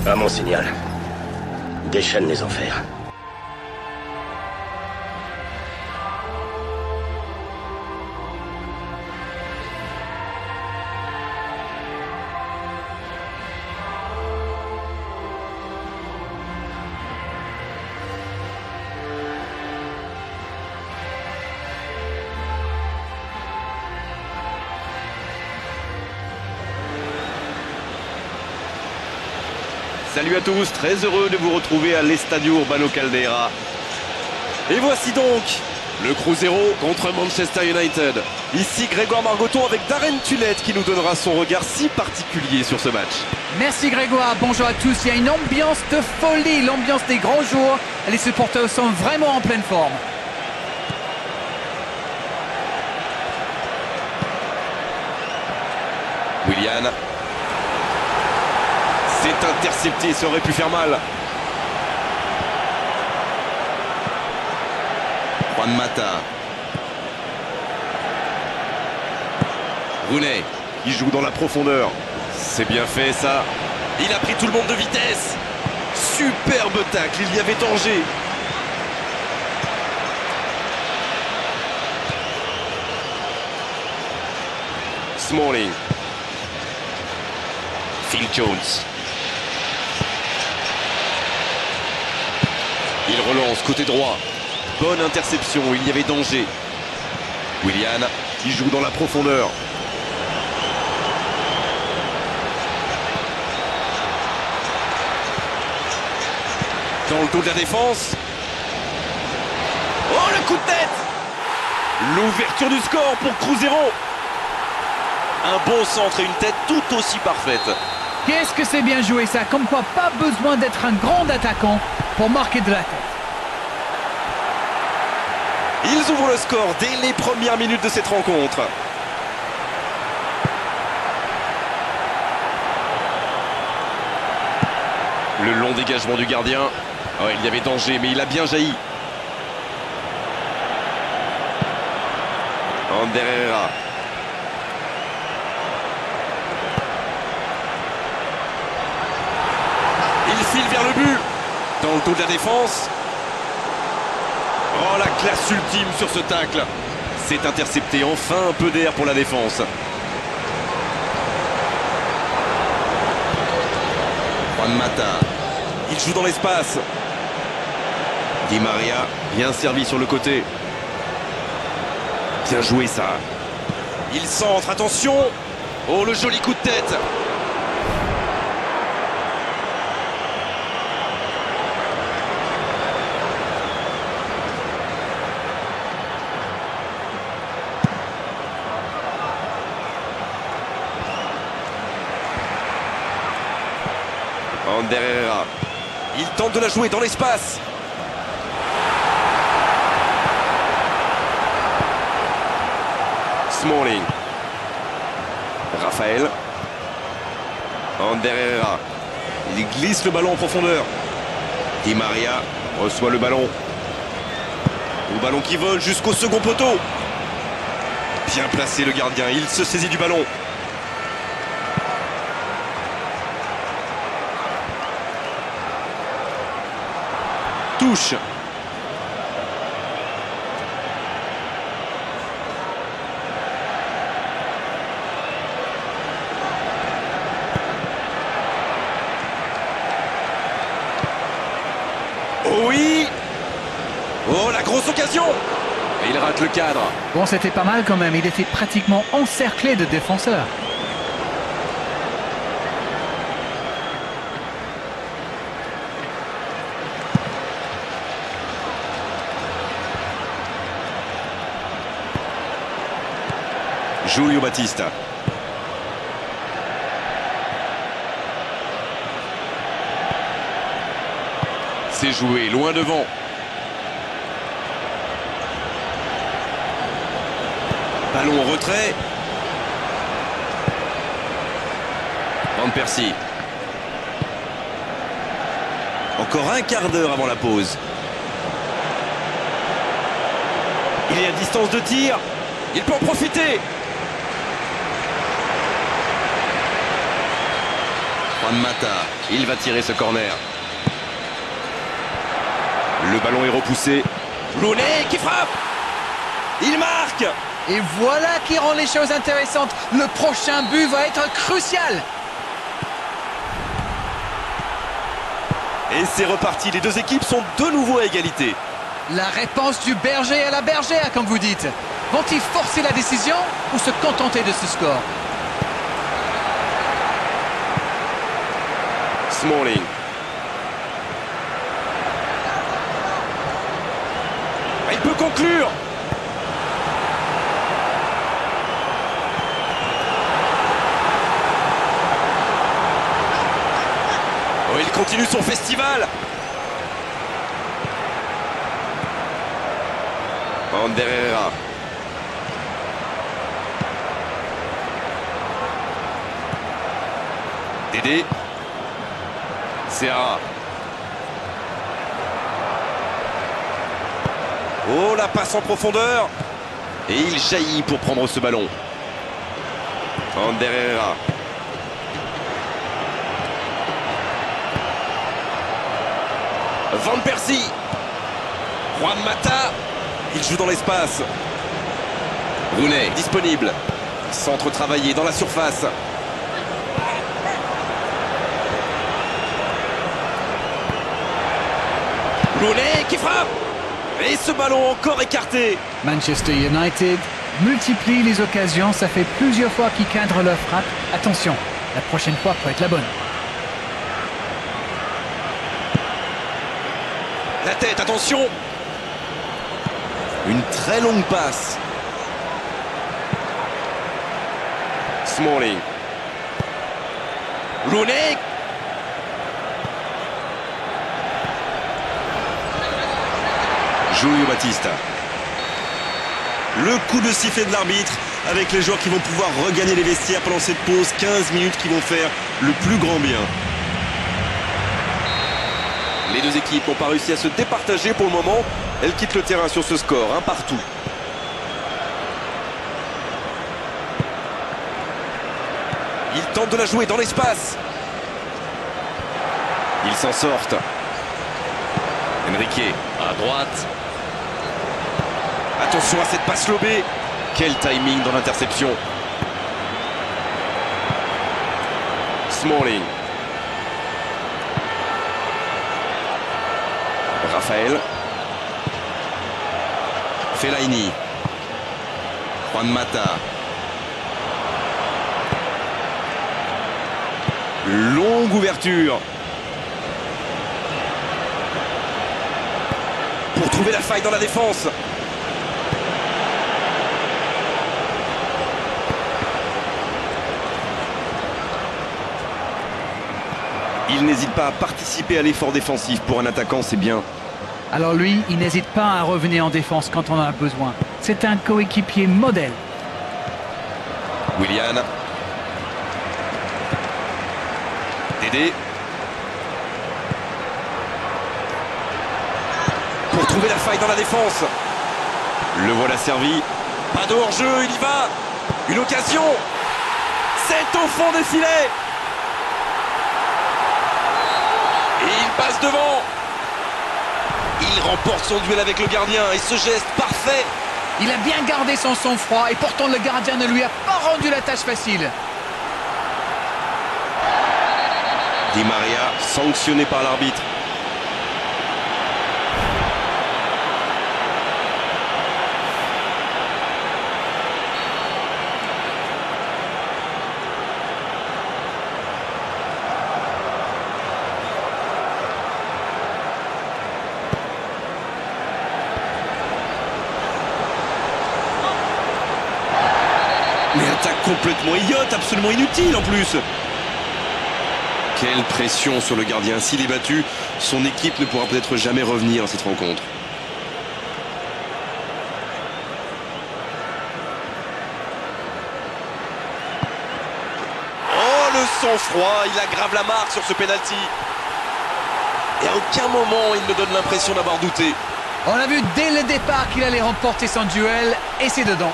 À mon signal, déchaîne les enfers. Salut à tous, très heureux de vous retrouver à l'Estadio Urbano Caldeira. Et voici donc le Cruzeiro contre Manchester United. Ici Grégoire Margoton avec Darren Tulette qui nous donnera son regard si particulier sur ce match. Merci Grégoire, bonjour à tous. Il y a une ambiance de folie, l'ambiance des grands jours. Les supporters sont vraiment en pleine forme. Willian. C'est intercepté, ça aurait pu faire mal. Juan Mata. Rooney, qui joue dans la profondeur. C'est bien fait ça. Il a pris tout le monde de vitesse. Superbe tacle, il y avait danger. Smalling. Phil Jones. Il relance côté droit. Bonne interception, il y avait danger. Willian qui joue dans la profondeur. Dans le dos de la défense. Oh, le coup de tête! L'ouverture du score pour Cruzeiro. Un bon centre et une tête tout aussi parfaite. Qu'est-ce que c'est bien joué ça, comme quoi pas besoin d'être un grand attaquant pour marquer de la tête. Ils ouvrent le score dès les premières minutes de cette rencontre. Le long dégagement du gardien. Oh, il y avait danger, mais il a bien jailli. Ander Herrera. Il file vers le but. Dans le dos de la défense. Oh, la classe ultime sur ce tacle. C'est intercepté, enfin un peu d'air pour la défense. Juan Mata. Il joue dans l'espace. Di Maria, bien servi sur le côté. Bien joué ça. Il centre, attention. Oh, le joli coup de tête. Ander Herrera. Il tente de la jouer dans l'espace. Smalling. Raphaël. Ander Herrera. Il glisse le ballon en profondeur. Di Maria reçoit le ballon. Le ballon qui vole jusqu'au second poteau. Bien placé le gardien, il se saisit du ballon. Touche. Oui. Oh, la grosse occasion. Et il rate le cadre. Bon, c'était pas mal quand même, il était pratiquement encerclé de défenseurs. Julio Batista. C'est joué, loin devant. Ballon en retrait. Van Persie. Encore un quart d'heure avant la pause. Il est à distance de tir. Il peut en profiter. Juan Mata, il va tirer ce corner. Le ballon est repoussé. Rooney qui frappe. Il marque. Et voilà qui rend les choses intéressantes. Le prochain but va être crucial. Et c'est reparti, les deux équipes sont de nouveau à égalité. La réponse du berger à la bergère, comme vous dites. Vont-ils forcer la décision ou se contenter de ce score? Smalling. Il peut conclure. Oh, il continue son festival. Ander Herrera. Dédé. Seara. Oh, la passe en profondeur. Et il jaillit pour prendre ce ballon. Ander Herrera. Van Persie. Juan Mata. Il joue dans l'espace. Rooney disponible. Centre travaillé dans la surface. Rooney qui frappe. Et ce ballon encore écarté. Manchester United multiplie les occasions. Ça fait plusieurs fois qu'ils cadrent leur frappe. Attention, la prochaine fois peut être la bonne. La tête, attention. Une très longue passe. Smalling. Rooney. Julio Batista. Le coup de sifflet de l'arbitre avec les joueurs qui vont pouvoir regagner les vestiaires pendant cette pause. 15 minutes qui vont faire le plus grand bien. Les deux équipes n'ont pas réussi à se départager pour le moment. Elles quittent le terrain sur ce score, un partout. Ils tentent de la jouer dans l'espace. Ils s'en sortent. Enrique à droite. Attention à cette passe lobée. Quel timing dans l'interception. Smalling. Raphaël. Fellaini. Juan Mata. Longue ouverture. Pour trouver la faille dans la défense. Il n'hésite pas à participer à l'effort défensif. Pour un attaquant, c'est bien. Alors lui, il n'hésite pas à revenir en défense quand on en a besoin. C'est un coéquipier modèle. Willian. Dédé. Pour trouver la faille dans la défense. Le voilà servi. Pas de hors-jeu, il y va. Une occasion. C'est au fond des filets. Et il passe devant. Il remporte son duel avec le gardien et ce geste parfait. Il a bien gardé son sang-froid et pourtant le gardien ne lui a pas rendu la tâche facile. Di Maria sanctionné par l'arbitre. Mais attaque complètement idiote, absolument inutile en plus. Quelle pression sur le gardien. S'il est battu, son équipe ne pourra peut-être jamais revenir dans cette rencontre. Oh, le sang-froid, il aggrave la marque sur ce pénalty. Et à aucun moment, il ne donne l'impression d'avoir douté. On a vu dès le départ qu'il allait remporter son duel et c'est dedans.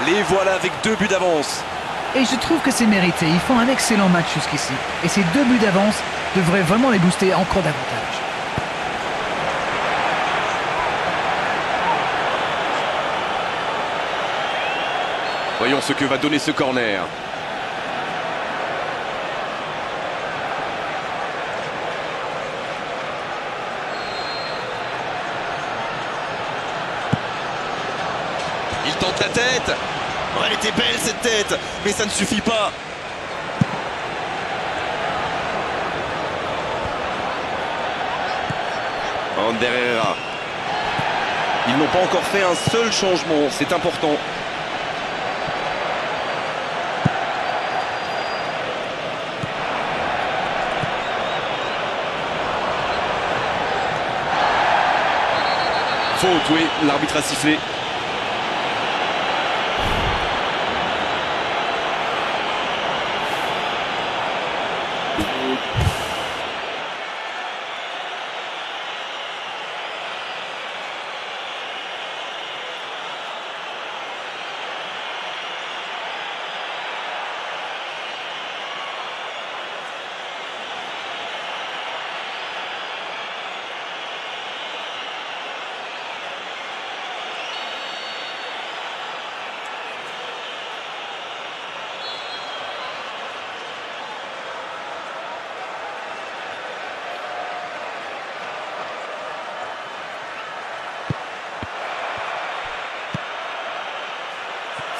Les voilà avec 2 buts d'avance. Et je trouve que c'est mérité. Ils font un excellent match jusqu'ici. Et ces 2 buts d'avance devraient vraiment les booster encore davantage. Voyons ce que va donner ce corner. Il tente la tête. Oh, elle était belle cette tête, mais ça ne suffit pas. Ander Herrera. Ils n'ont pas encore fait un seul changement, c'est important. Faute, oui, l'arbitre a sifflé.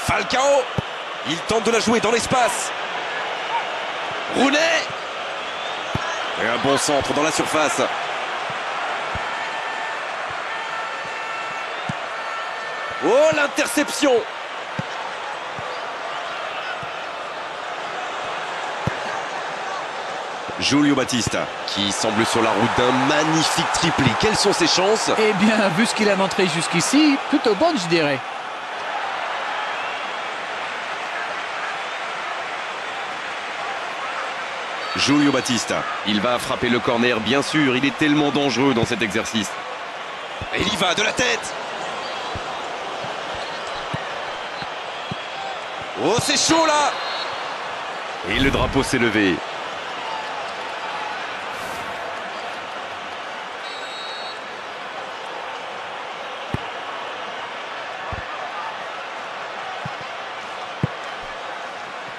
Falcao, il tente de la jouer dans l'espace. Rooney. Et un bon centre dans la surface. Oh, l'interception! Julio Batista, qui semble sur la route d'un magnifique triplé. Quelles sont ses chances? Eh bien, vu ce qu'il a montré jusqu'ici, plutôt bonne, je dirais. Julio Batista, il va frapper le corner, bien sûr, il est tellement dangereux dans cet exercice. Et il y va de la tête. Oh, c'est chaud là. Et le drapeau s'est levé.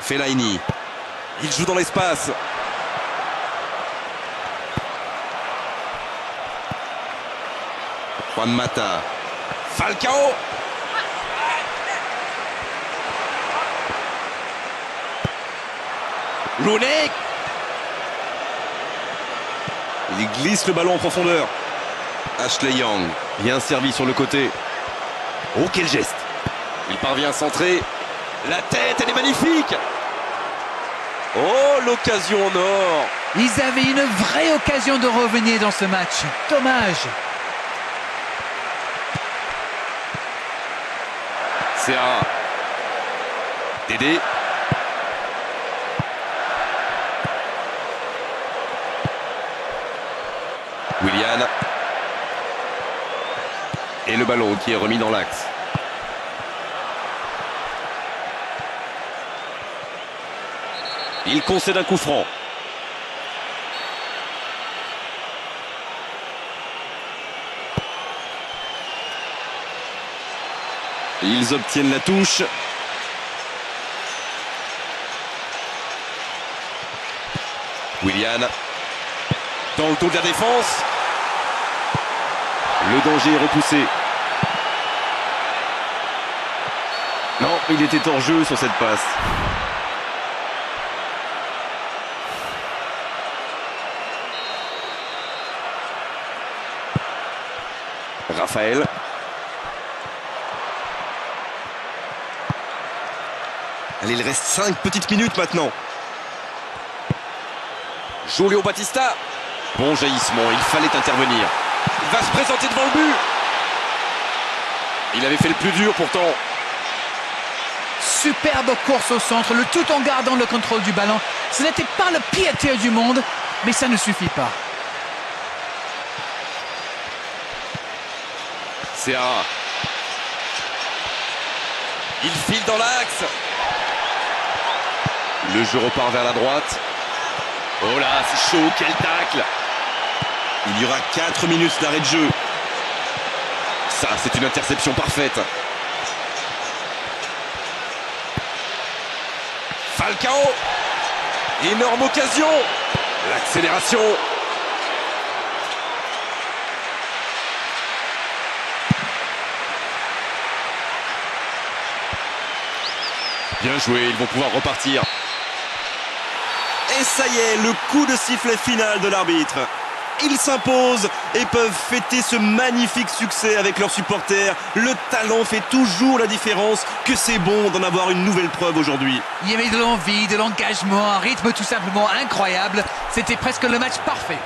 Fellaini, il joue dans l'espace. Juan Mata. Falcao. Rooney. Il glisse le ballon en profondeur. Ashley Young, bien servi sur le côté. Oh, quel geste! Il parvient à centrer. La tête, elle est magnifique. Oh, l'occasion en or. Ils avaient une vraie occasion de revenir dans ce match. Dommage. Serra. Dédé. Willian. Et le ballon qui est remis dans l'axe. Il concède un coup franc. Ils obtiennent la touche. Willian. Dans le dos de la défense. Le danger est repoussé. Non, il était hors jeu sur cette passe. Raphaël. Allez, il reste 5 petites minutes maintenant. Julio Batista. Bon jaillissement, il fallait intervenir. Il va se présenter devant le but. Il avait fait le plus dur pourtant. Superbe course au centre, le tout en gardant le contrôle du ballon. Ce n'était pas le pire tir du monde, mais ça ne suffit pas. Serra. Il file dans l'axe. Le jeu repart vers la droite. Oh là, c'est chaud, quel tacle! Il y aura 4 minutes d'arrêt de jeu. Ça, c'est une interception parfaite. Falcao. Énorme occasion. L'accélération. Bien joué, ils vont pouvoir repartir. Et ça y est, le coup de sifflet final de l'arbitre. Ils s'imposent et peuvent fêter ce magnifique succès avec leurs supporters. Le talent fait toujours la différence, que c'est bon d'en avoir une nouvelle preuve aujourd'hui. Il y avait de l'envie, de l'engagement, un rythme tout simplement incroyable. C'était presque le match parfait.